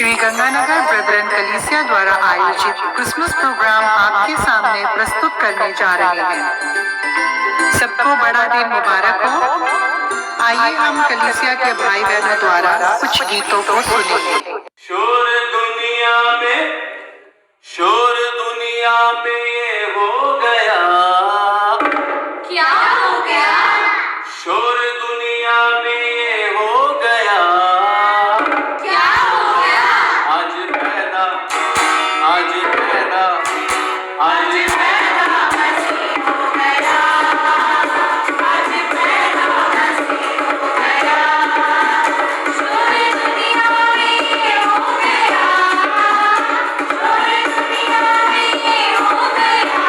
Shri Ganganagar Brethren कलीसिया द्वारा आयोजित क्रिसमस प्रोग्राम आपके सामने प्रस्तुत करने जा रहे हैं। सबको बड़ा दिन मुबारक हो। आइए हम कलीसिया के भाई बहनों द्वारा कुछ गीतों को सुनेंगे। शोर दुनिया में ये हो गया। क्या हो गया? शोर दुनिया में ये हो गया। क्या हो गया? आज पैदा मसीह हो गया। आज पैदा मसीह हो गया। शोर दुनिया में ये हो गया। शोर दुनिया में ये हो गया।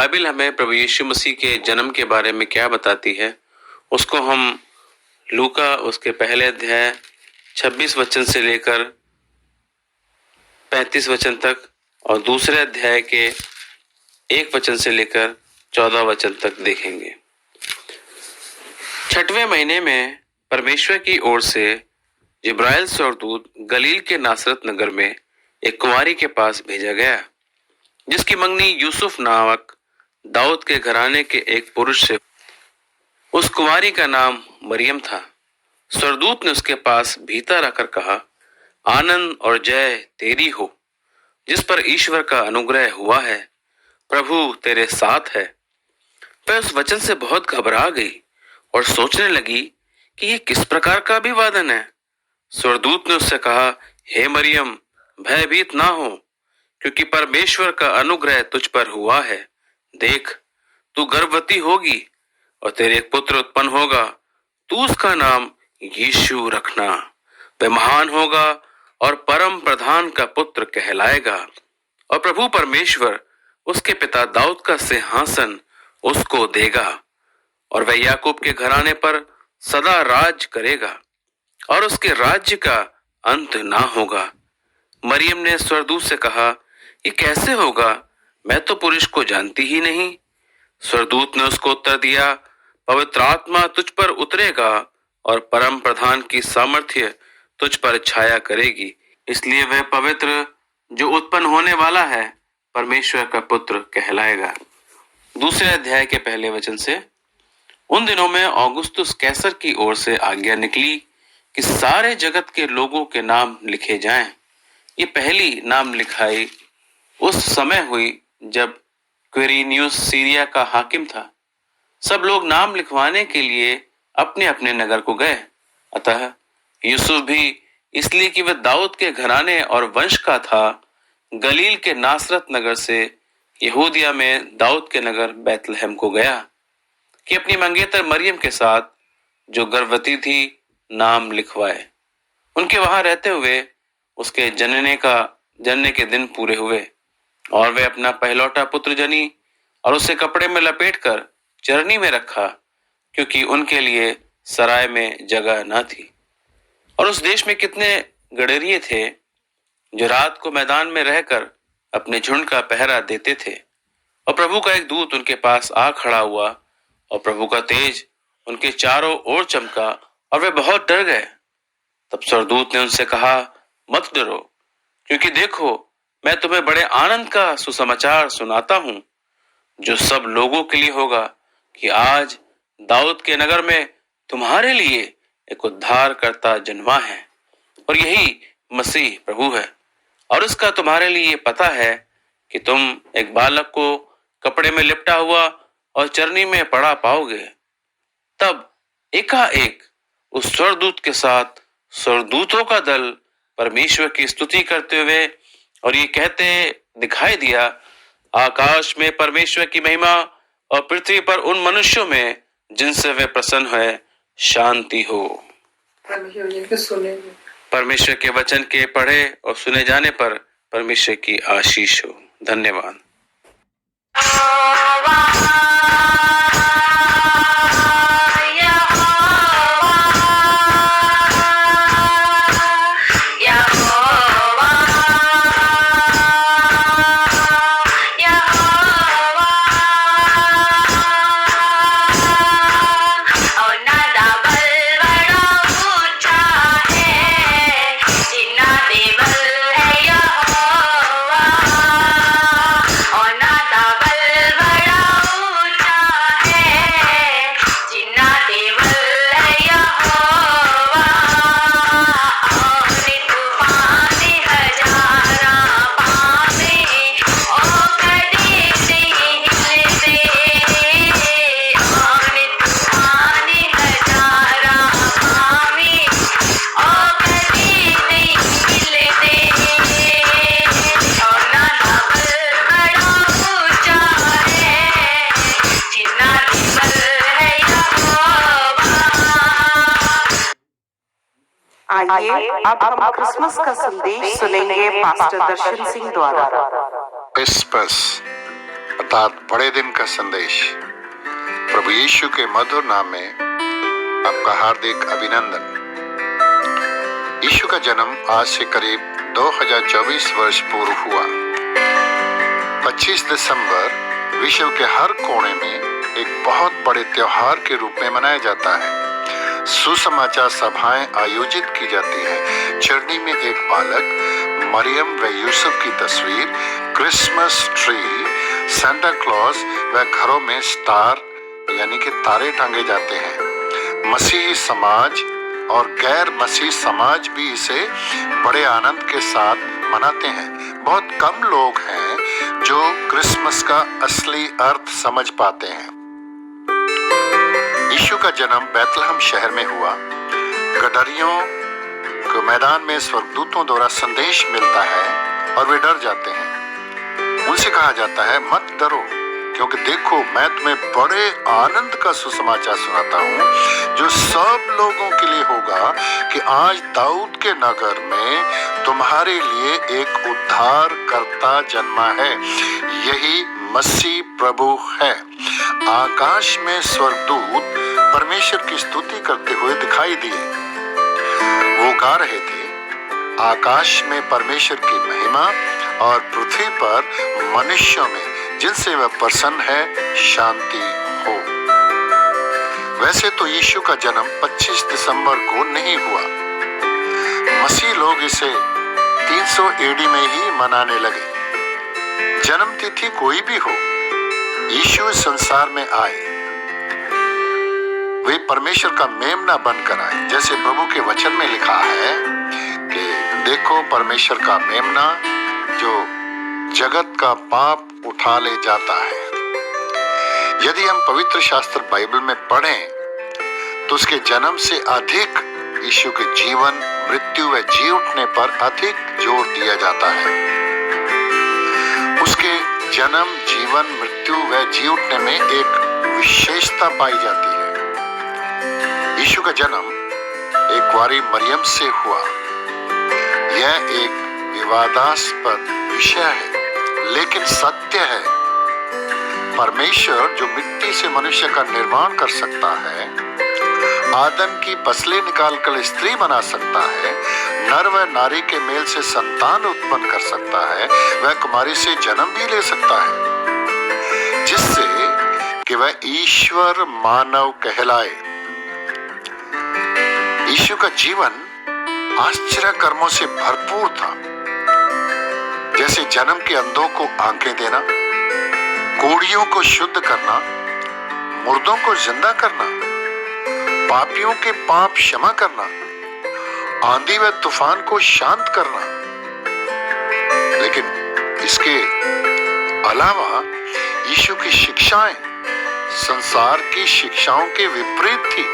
बाइबल हमें प्रभु यीशु मसीह के जन्म के बारे में क्या बताती है, उसको हम लूका उसके पहले अध्याय 26 वचन से लेकर 35 वचन तक और दूसरे अध्याय के 1 वचन से लेकर 14 वचन तक देखेंगे। 6वें महीने में परमेश्वर की ओर से जिब्राइल स्वर्गदूत गलील के नासरत नगर में एक कुंवारी के पास भेजा गया, जिसकी मंगनी यूसुफ नामक दाऊद के घराने के एक पुरुष से। उस कुंवारी का नाम मरियम था। स्वर्गदूत ने उसके पास भीतर आकर कहा, आनंद और जय तेरी हो, जिस पर ईश्वर का अनुग्रह हुआ है, प्रभु तेरे साथ है। वह उस वचन से बहुत घबरा गई और सोचने लगी कि ये किस प्रकार का अभिवादन है। स्वर्गदूत ने उससे कहा, हे मरियम, भयभीत ना हो, क्योंकि परमेश्वर का अनुग्रह तुझ पर हुआ है। देख, तू गर्भवती होगी और तेरे एक पुत्र उत्पन्न होगा। तू उसका नाम यीशु रखना। वह महान होगा और परम प्रधान का पुत्र कहलाएगा, और प्रभु परमेश्वर उसके पिता दाऊद का सिंहासन उसको देगा, और वह याकूब के घराने पर सदा राज करेगा, और उसके राज्य का अंत ना होगा। मरियम ने स्वर्गदूत से कहा, ये कैसे होगा? मैं तो पुरुष को जानती ही नहीं। स्वर्गदूत ने उसको उत्तर दिया, पवित्र आत्मा तुझ पर उतरेगा और परम प्रधान की सामर्थ्य तुझ पर छाया करेगी, इसलिए वह पवित्र जो उत्पन्न होने वाला है परमेश्वर का पुत्र कहलाएगा। दूसरे अध्याय के पहले वचन से, उन दिनों में औगुस्तुस कैसर की ओर से आज्ञा निकली कि सारे जगत के लोगों के नाम लिखे जाएं। ये पहली नाम लिखाई उस समय हुई जब क्विरिनियुस सीरिया का हाकिम था। सब लोग नाम लिखवाने के लिए अपने अपने नगर को गए। अतः यूसुफ भी, इसलिए कि वह दाऊद के घराने और वंश का था, गलील के नासरत नगर से यहूदिया में दाऊद के नगर बैतलहम को गया कि अपनी मंगेतर मरियम के साथ, जो गर्भवती थी, नाम लिखवाए। उनके वहां रहते हुए उसके जनने के दिन पूरे हुए, और वे अपना पहलौठा पुत्र जनी और उसे कपड़े में लपेटकर चरनी में रखा, क्योंकि उनके लिए सराय में जगह न थी। और उस देश में कितने गडरिये थे जो रात को मैदान में रहकर अपने झुंड का पहरा देते थे। और प्रभु का एक दूत उनके पास आ खड़ा हुआ, और प्रभु का तेज उनके चारों ओर चमका, और वे बहुत डर गए। तब स्वर्गदूत ने उनसे कहा, मत डरो, क्योंकि देखो, मैं तुम्हें बड़े आनंद का सुसमाचार सुनाता हूं, जो सब लोगों के लिए होगा, कि आज दाऊद के नगर में तुम्हारे लिए एक उद्धारकर्ता जन्मा है, और यही मसीह प्रभु है। और इसका तुम्हारे लिए पता है कि तुम एक बालक को कपड़े में लिपटा हुआ और चरनी में पड़ा पाओगे। तब एकाएक उस स्वर्गदूत के साथ स्वर्गदूतों का दल परमेश्वर की स्तुति करते हुए और ये कहते दिखाई दिया, आकाश में परमेश्वर की महिमा और पृथ्वी पर उन मनुष्यों में जिनसे वे प्रसन्न है, शांति हो। परमेश्वर के वचन के पढ़े और सुने जाने पर परमेश्वर की आशीष हो। धन्यवाद। आइए अब हम क्रिसमस का संदेश सुनेंगे पास्टर दर्शन सिंह द्वारा। क्रिसमस अर्थात बड़े दिन का संदेश। प्रभु यीशु के मधुर नाम में आपका हार्दिक अभिनंदन। यीशु का जन्म आज से करीब 2024 वर्ष पूर्व हुआ। 25 दिसंबर विश्व के हर कोने में एक बहुत बड़े त्योहार के रूप में मनाया जाता है। सुसमाचार सभाएं आयोजित की जाती है। चरनी में एक बालक, मरियम व यूसुफ की तस्वीर, क्रिसमस ट्री, सांता क्लॉज व घरों में स्टार यानी कि तारे टांगे जाते हैं। मसीही समाज और गैर मसीही समाज भी इसे बड़े आनंद के साथ मनाते हैं। बहुत कम लोग हैं जो क्रिसमस का असली अर्थ समझ पाते हैं। यीशु का जन्म बैतलहम शहर में हुआ। गडरियों को मैदान में स्वर्गदूतों द्वारा संदेश मिलता है और वे डर जाते हैं। उनसे कहा जाता है, मत डरो, क्योंकि देखो मैं तुम्हें बड़े आनंद का सुसमाचार सुनाता हूँ जो सब लोगों के लिए होगा कि आज दाऊद के नगर में तुम्हारे लिए एक उद्धार करता जन्मा है। यही मसीह प्रभु है। आकाश में स्वर्गदूत परमेश्वर की स्तुति करते हुए दिखाई दिए। वो गा रहे थे, आकाश में परमेश्वर की महिमा और पृथ्वी पर मनुष्यों में जिनसे वह प्रसन्न है शांति हो। वैसे तो यीशु का जन्म 25 दिसंबर को नहीं हुआ। मसीह लोग इसे 300 एडी में ही मनाने लगे। जन्म तिथि कोई भी हो, यीशु इस संसार में आए, वे परमेश्वर का मेमना बनकर आए। जैसे प्रभु के वचन में लिखा है कि देखो परमेश्वर का मेमना जो जगत का पाप उठा ले जाता है। यदि हम पवित्र शास्त्र बाइबल में पढ़ें तो उसके जन्म से अधिक यीशु के जीवन, मृत्यु व जी उठने पर अधिक जोर दिया जाता है। उसके जन्म, जीवन, मृत्यु व जी उठने में एक विशेषता पाई जाती है। यीशु का जन्म एक कुंवारी मरियम से हुआ। यह एक विवादास्पद विषय है, लेकिन सत्य है। परमेश्वर जो मिट्टी से मनुष्य का निर्माण कर सकता है, आदम की पसली निकालकर स्त्री बना सकता है, नर व नारी के मेल से संतान उत्पन्न कर सकता है, वह कुमारी से जन्म भी ले सकता है जिससे कि वह ईश्वर मानव कहलाए। यीशु का जीवन आश्चर्य कर्मों से भरपूर था। जैसे जन्म के अंधों को आंखें देना, कोढ़ियों को शुद्ध करना, मुर्दों को जिंदा करना, पापियों के पाप क्षमा करना, आंधी व तूफान को शांत करना। लेकिन इसके अलावा यीशु की शिक्षाएं संसार की शिक्षाओं के विपरीत थी।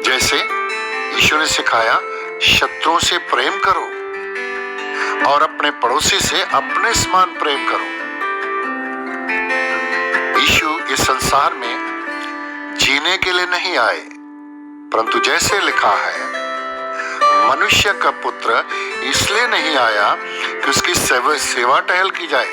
जैसे यीशु ने सिखाया, शत्रुओं से प्रेम करो और अपने पड़ोसी से अपने समान प्रेम करो। यीशु इस संसार में जीने के लिए नहीं आए, परंतु जैसे लिखा है, मनुष्य का पुत्र इसलिए नहीं आया कि उसकी सेवा टहल की जाए,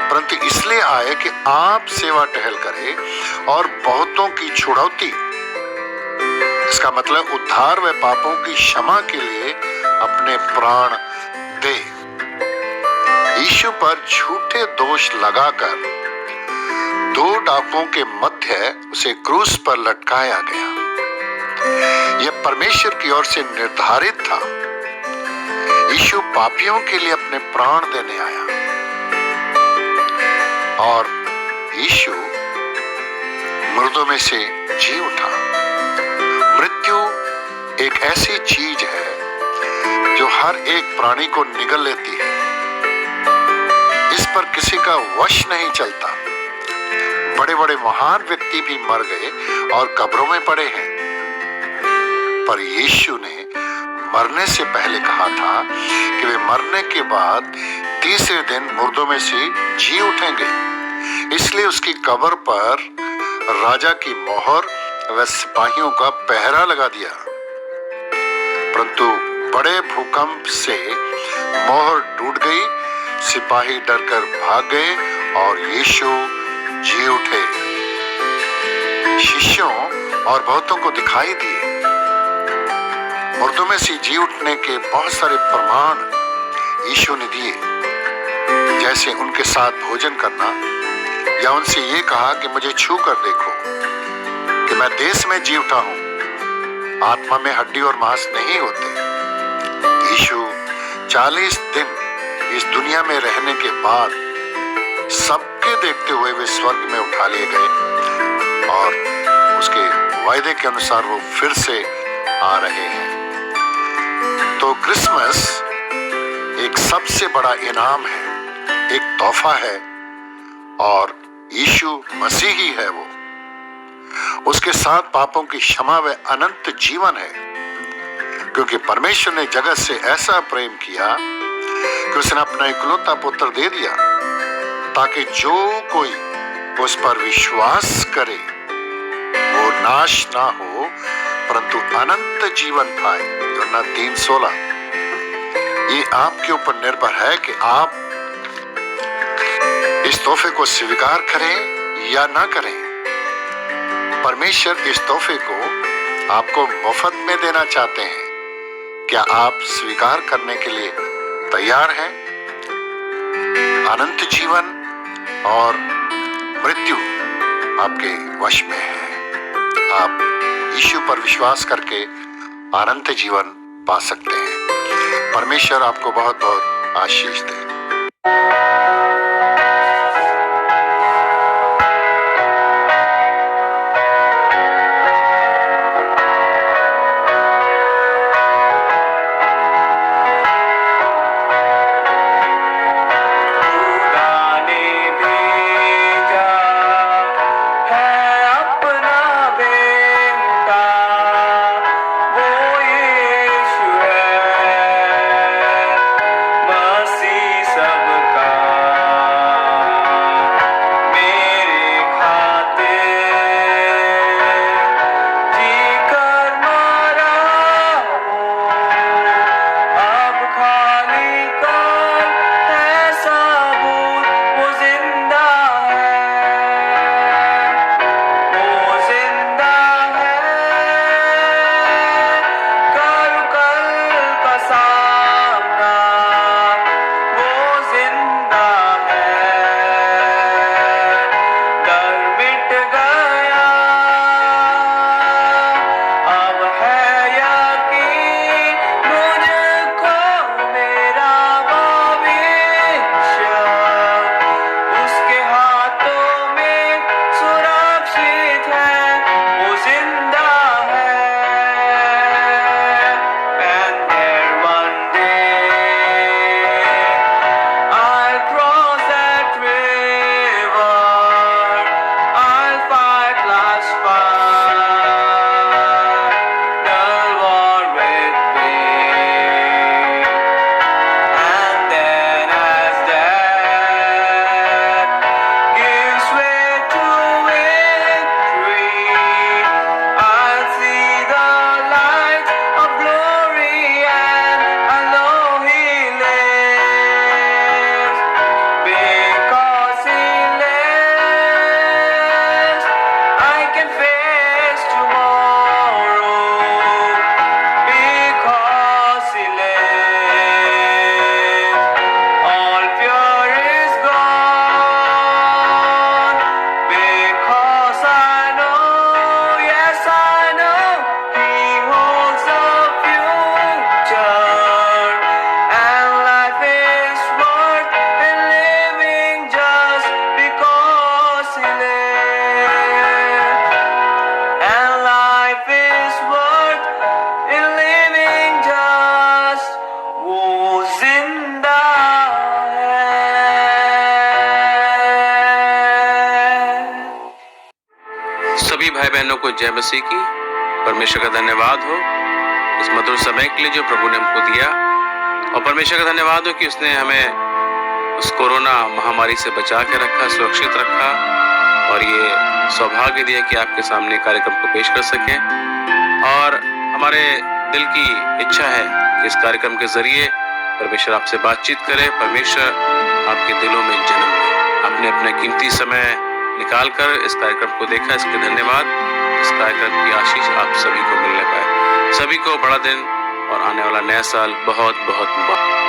परंतु इसलिए आए कि आप सेवा टहल करें और बहुतों की छुड़ौती, इसका मतलब उद्धार व पापों की क्षमा के लिए अपने प्राण दे। यीशु पर झूठे दोष लगाकर 2 डाकुओं के मध्य उसे क्रूस पर लटकाया गया। यह परमेश्वर की ओर से निर्धारित था। यीशु पापियों के लिए अपने प्राण देने आया और यीशु मुर्दों में से जी उठा। मृत्यु एक ऐसी चीज है जो हर एक प्राणी को निगल लेती है। इस पर किसी का वश नहीं चलता। बड़े बड़े महान व्यक्ति भी मर गए और कब्रों में पड़े हैं, पर यीशु ने मरने से पहले कहा था कि वे मरने के बाद तीसरे दिन मुर्दों में से जी उठेंगे। इसलिए उसकी कब्र पर राजा की मोहर व सिपाहियों का पहरा लगा दिया। परंतु बड़े भूकंप से मोहर टूट गई, सिपाही डरकर भाग गए और यीशु जी उठे, शिष्यों और बहुतों को दिखाई दिए। मुर्दों में से जी उठने के बहुत सारे प्रमाण यीशु ने दिए, जैसे उनके साथ भोजन करना या उनसे ये कहा कि मुझे छू कर देखो कि मैं देश में जी उठा हूं, आत्मा में हड्डी और मांस नहीं होते। यीशु 40 दिन इस दुनिया में रहने के बाद सबके देखते हुए वे स्वर्ग में उठा लिए गए और उसके वायदे के अनुसार वो फिर से आ रहे हैं। तो क्रिसमस एक सबसे बड़ा इनाम है, एक तोहफा है, और यीशु मसीह ही है वो। उसके साथ पापों की क्षमा व अनंत जीवन है, क्योंकि परमेश्वर ने जगत से ऐसा प्रेम किया कि उसने अपना इकलौता पुत्र दे दिया, ताकि जो कोई उस पर विश्वास करे वो नाश ना हो परंतु अनंत जीवन पाए। यूहन्ना 3:16। ये आपके ऊपर निर्भर है कि आप इस तोहफे को स्वीकार करें या ना करें। परमेश्वर इस तोहफे को आपको मुफ्त में देना चाहते हैं। क्या आप स्वीकार करने के लिए तैयार हैं? अनंत जीवन और मृत्यु आपके वश में है। आप यीशु पर विश्वास करके अनंत जीवन पा सकते हैं। परमेश्वर आपको बहुत बहुत आशीष दे। सभी भाई बहनों को जय मसीह की। परमेश्वर का धन्यवाद हो इस मधुर समय के लिए जो प्रभु ने हमको दिया, और परमेश्वर का धन्यवाद हो कि उसने हमें उस कोरोना महामारी से बचा के रखा, सुरक्षित रखा, और ये सौभाग्य दिया कि आपके सामने कार्यक्रम को पेश कर सकें। और हमारे दिल की इच्छा है कि इस कार्यक्रम के जरिए परमेश्वर आपसे बातचीत करे, परमेश्वर आपके दिलों में जन्म ले। आपने आपने अपना कीमती समय निकालकर इस कार्यक्रम को देखा, इसके धन्यवाद। इस कार्यक्रम की आशीष आप सभी को मिलने पाए। सभी को बड़ा दिन और आने वाला नया साल बहुत बहुत मुबारक।